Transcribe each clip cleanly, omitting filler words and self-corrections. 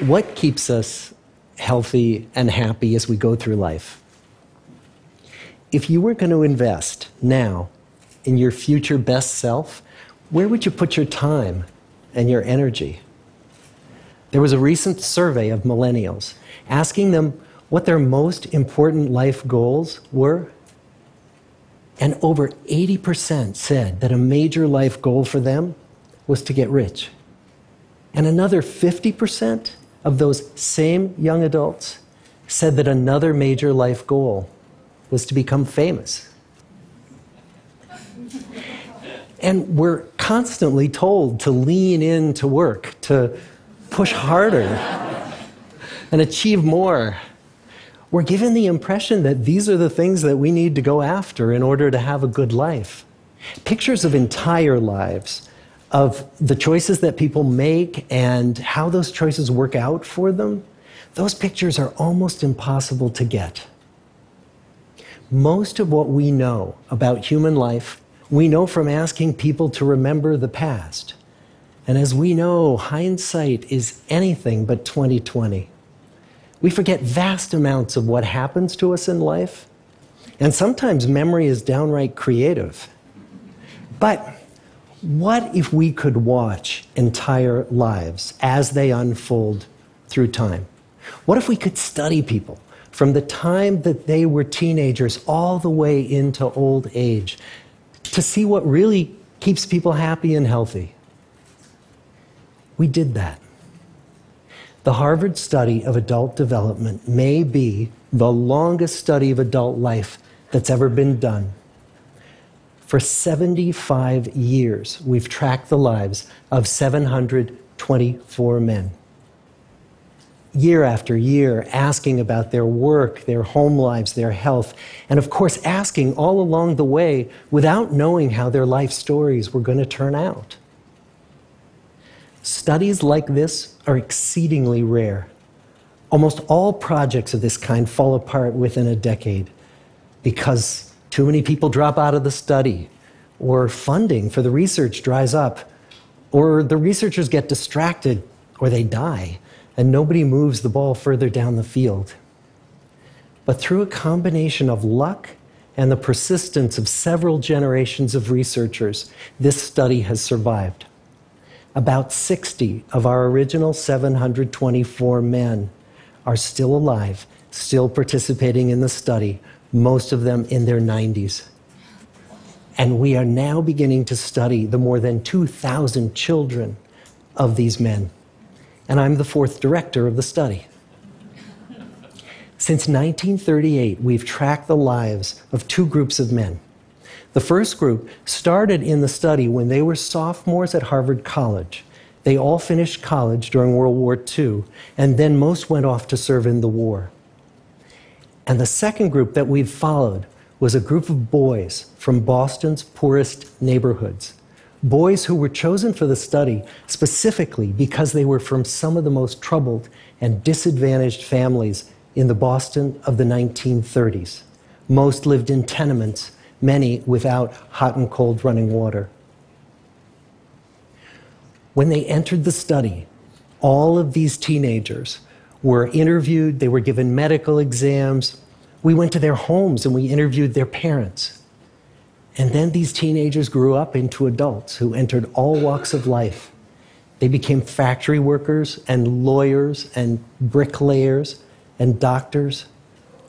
What keeps us healthy and happy as we go through life? If you were going to invest now in your future best self, where would you put your time and your energy? There was a recent survey of millennials asking them what their most important life goals were. And over 80% said that a major life goal for them was to get rich. And another 50% of those same young adults said that another major life goal was to become famous. And we're constantly told to lean into work, to push harder and achieve more. We're given the impression that these are the things that we need to go after in order to have a good life. Pictures of entire lives, of the choices that people make and how those choices work out for them, those pictures are almost impossible to get. Most of what we know about human life, we know from asking people to remember the past. And as we know, hindsight is anything but 20/20. We forget vast amounts of what happens to us in life, and sometimes memory is downright creative. But what if we could watch entire lives as they unfold through time? What if we could study people from the time that they were teenagers all the way into old age to see what really keeps people happy and healthy? We did that. The Harvard study of adult development may be the longest study of adult life that's ever been done. For 75 years, we've tracked the lives of 724 men. Year after year, asking about their work, their home lives, their health, and of course, asking all along the way without knowing how their life stories were going to turn out. Studies like this are exceedingly rare. Almost all projects of this kind fall apart within a decade because too many people drop out of the study, or funding for the research dries up, or the researchers get distracted, or they die, and nobody moves the ball further down the field. But through a combination of luck and the persistence of several generations of researchers, this study has survived. About 60 of our original 724 men are still alive, still participating in the study, most of them in their 90s. And we are now beginning to study the more than 2,000 children of these men. And I'm the fourth director of the study. Since 1938, we've tracked the lives of two groups of men. The first group started in the study when they were sophomores at Harvard College. They all finished college during World War II, and then most went off to serve in the war. And the second group that we've followed was a group of boys from Boston's poorest neighborhoods. Boys who were chosen for the study specifically because they were from some of the most troubled and disadvantaged families in the Boston of the 1930s. Most lived in tenements, many without hot and cold running water. When they entered the study, all of these teenagers were interviewed, they were given medical exams. We went to their homes and we interviewed their parents. And then these teenagers grew up into adults who entered all walks of life. They became factory workers and lawyers and bricklayers and doctors,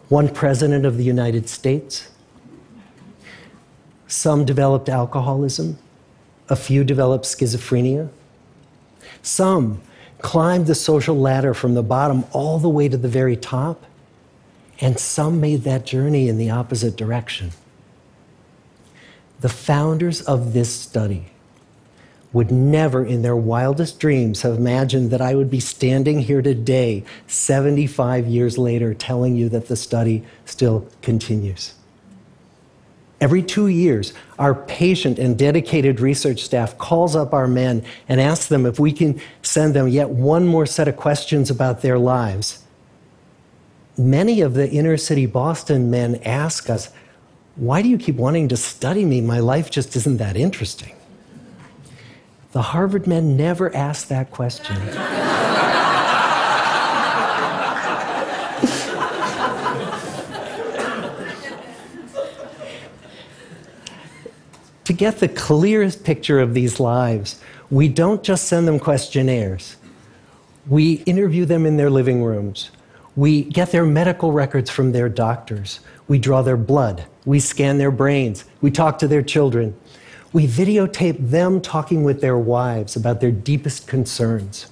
one president of the United States. Some developed alcoholism, a few developed schizophrenia. Some climbed the social ladder from the bottom all the way to the very top, and some made that journey in the opposite direction. The founders of this study would never in their wildest dreams have imagined that I would be standing here today, 75 years later, telling you that the study still continues. Every 2 years, our patient and dedicated research staff calls up our men and asks them if we can send them yet one more set of questions about their lives. Many of the inner city Boston men ask us, "Why do you keep wanting to study me? My life just isn't that interesting." The Harvard men never asked that question. get the clearest picture of these lives, we don't just send them questionnaires. We interview them in their living rooms. We get their medical records from their doctors. We draw their blood. We scan their brains. We talk to their children. We videotape them talking with their wives about their deepest concerns.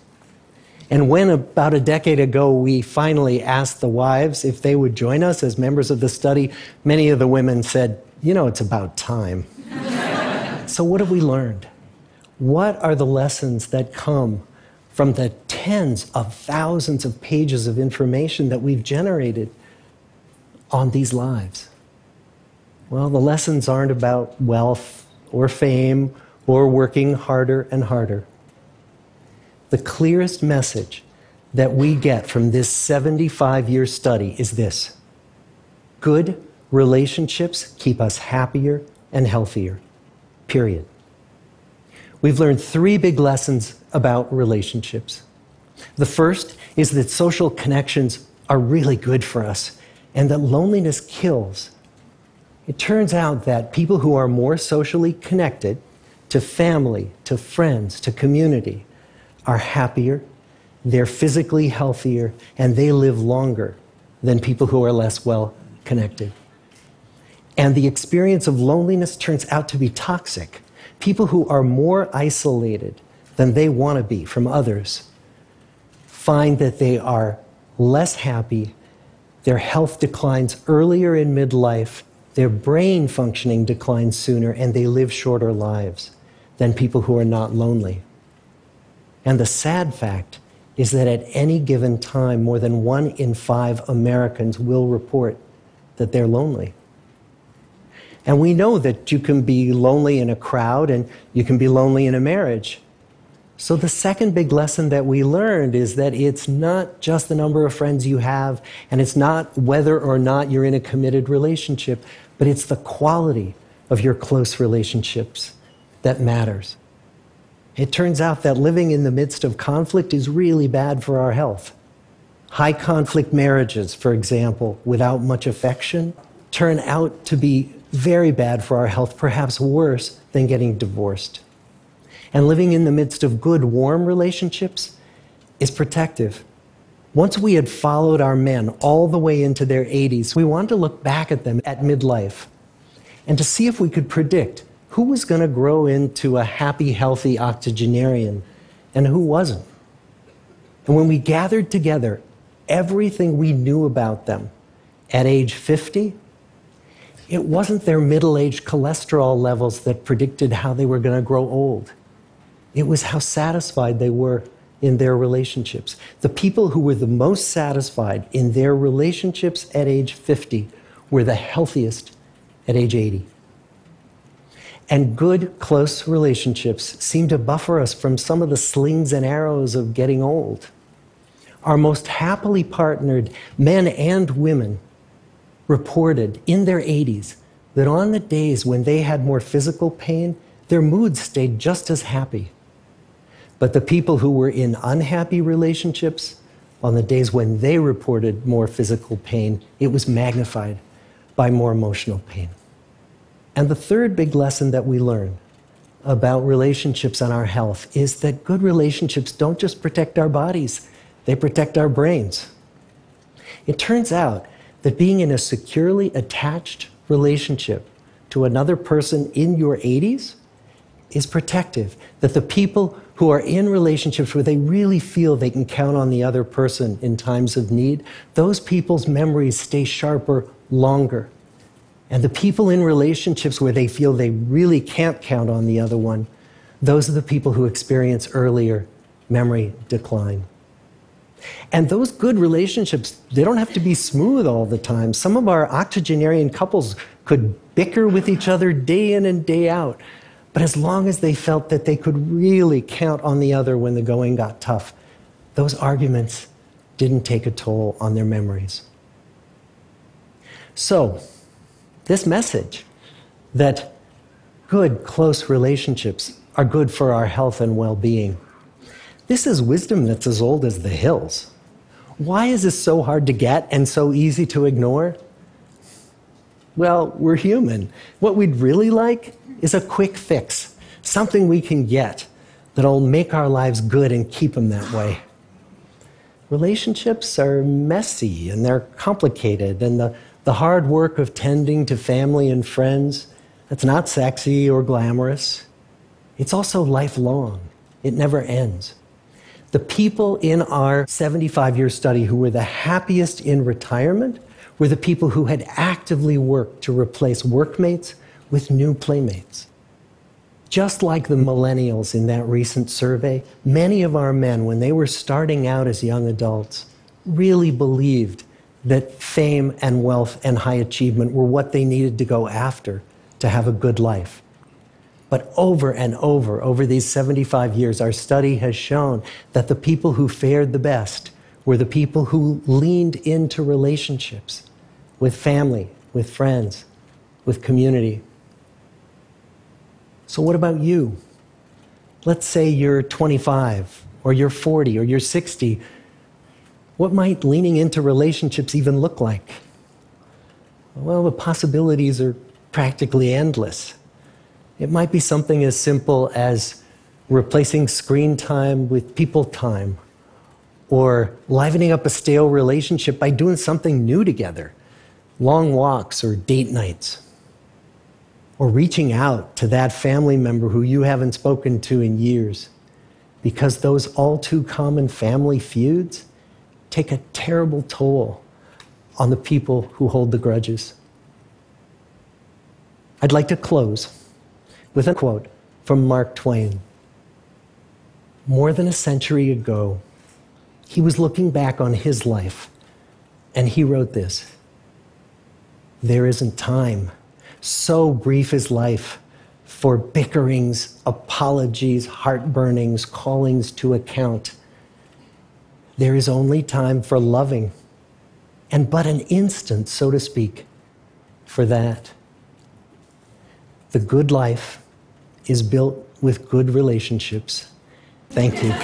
And when, about a decade ago, we finally asked the wives if they would join us as members of the study, many of the women said, "You know, it's about time." So what have we learned? What are the lessons that come from the tens of thousands of pages of information that we've generated on these lives? Well, the lessons aren't about wealth or fame or working harder and harder. The clearest message that we get from this 75-year study is this: good relationships keep us happier and healthier, period. We've learned 3 big lessons about relationships. The first is that social connections are really good for us and that loneliness kills. It turns out that people who are more socially connected to family, to friends, to community, are happier, they're physically healthier, and they live longer than people who are less well connected. And the experience of loneliness turns out to be toxic. People who are more isolated than they want to be from others find that they are less happy, their health declines earlier in midlife, their brain functioning declines sooner, and they live shorter lives than people who are not lonely. And the sad fact is that at any given time, more than 1 in 5 Americans will report that they're lonely. And we know that you can be lonely in a crowd and you can be lonely in a marriage. So the second big lesson that we learned is that it's not just the number of friends you have, and it's not whether or not you're in a committed relationship, but it's the quality of your close relationships that matters. It turns out that living in the midst of conflict is really bad for our health. High conflict marriages, for example, without much affection, turn out to be very bad for our health, perhaps worse than getting divorced. And living in the midst of good, warm relationships is protective. Once we had followed our men all the way into their 80s, we wanted to look back at them at midlife and to see if we could predict who was going to grow into a happy, healthy octogenarian and who wasn't. And when we gathered together everything we knew about them at age 50, it wasn't their middle-aged cholesterol levels that predicted how they were going to grow old. It was how satisfied they were in their relationships. The people who were the most satisfied in their relationships at age 50 were the healthiest at age 80. And good, close relationships seem to buffer us from some of the slings and arrows of getting old. Our most happily partnered men and women reported in their 80s that on the days when they had more physical pain, their moods stayed just as happy. But the people who were in unhappy relationships, on the days when they reported more physical pain, it was magnified by more emotional pain. And the third big lesson that we learn about relationships and our health is that good relationships don't just protect our bodies, they protect our brains. It turns out that being in a securely attached relationship to another person in your 80s is protective. That the people who are in relationships where they really feel they can count on the other person in times of need, those people's memories stay sharper longer. And the people in relationships where they feel they really can't count on the other one, those are the people who experience earlier memory decline. And those good relationships, they don't have to be smooth all the time. Some of our octogenarian couples could bicker with each other day in and day out. But as long as they felt that they could really count on the other when the going got tough, those arguments didn't take a toll on their memories. So, this message that good, close relationships are good for our health and well-being, this is wisdom that's as old as the hills. Why is this so hard to get and so easy to ignore? Well, we're human. What we'd really like is a quick fix, something we can get that'll make our lives good and keep them that way. Relationships are messy and they're complicated, and the hard work of tending to family and friends, that's not sexy or glamorous. It's also lifelong. It never ends. The people in our 75-year study who were the happiest in retirement were the people who had actively worked to replace workmates with new playmates. Just like the millennials in that recent survey, many of our men, when they were starting out as young adults, really believed that fame and wealth and high achievement were what they needed to go after to have a good life. But over and over these 75 years, our study has shown that the people who fared the best were the people who leaned into relationships with family, with friends, with community. So what about you? Let's say you're 25, or you're 40, or you're 60. What might leaning into relationships even look like? Well, the possibilities are practically endless. It might be something as simple as replacing screen time with people time, or livening up a stale relationship by doing something new together, long walks or date nights, or reaching out to that family member who you haven't spoken to in years, because those all too common family feuds take a terrible toll on the people who hold the grudges. I'd like to close with a quote from Mark Twain. More than a century ago, he was looking back on his life, and he wrote this: "There isn't time, so brief is life, for bickerings, apologies, heartburnings, callings to account. There is only time for loving, and but an instant, so to speak, for that." The good life is built with good relationships. Thank you.